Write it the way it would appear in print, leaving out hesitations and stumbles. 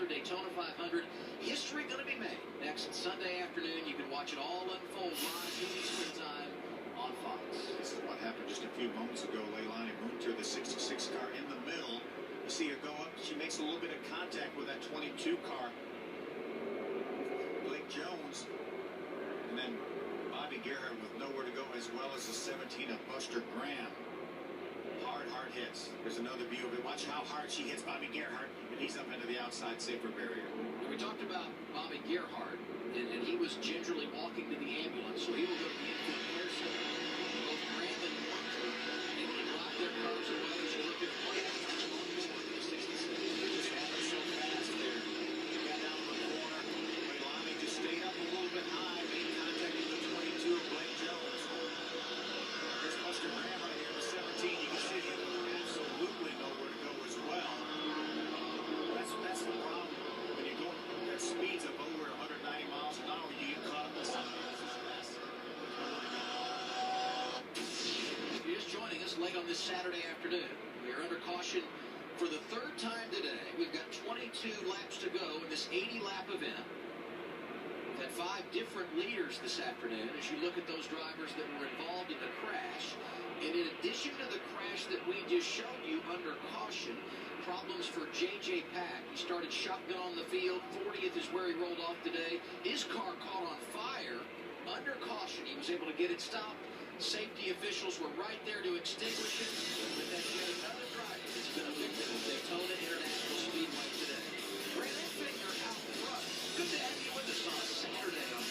another Daytona 500. History going to be made next Sunday afternoon. You can watch it all unfold live Eastern time on Fox. This is what happened just a few moments ago. Leilani Munter, the 66 car in the middle. You see her go up. She makes a little bit of contact with that 22 car. Blake Jones. And then Bobby Gerhardt with nowhere to go, as well as the 17 of Buster Graham. Hard hits. There's another view of it. Watch how hard she hits Bobby Gerhardt, and he's up into the outside safer barrier. We talked about Bobby Gerhardt, and he was gingerly walking to the ambulance, so he will go to the infield care center. Both Graham and Munter able to drive their cars away as you look at one of the 66. It just happened so fast there. He got down in the corner. Leilani just stayed up a little bit high, made contact with the 22 of Blake Jones. There's Buster Graham right here, the 17. You can see him absolutely nowhere to go as well. That's the problem. When you go at speeds of over 190 miles an hour, you get caught up in something else's mess. If you're just joining us late on this Saturday afternoon, we are under caution for the third time today. We've got 22 laps to go in this 80-lap event. We've had 5 different leaders this afternoon as you look at those drivers that were involved in the crash. And in addition to the crash that we just showed you under caution, problems for J.J. Pack. He started shotgun on the field. 40th is where he rolled off today. His car caught on fire under caution. He was able to get it stopped. Safety officials were right there to extinguish it. But that's yet another driver that's been a victim of Daytona International Speedway today. Brandon Finger out front. Good to have you with us on a Saturday on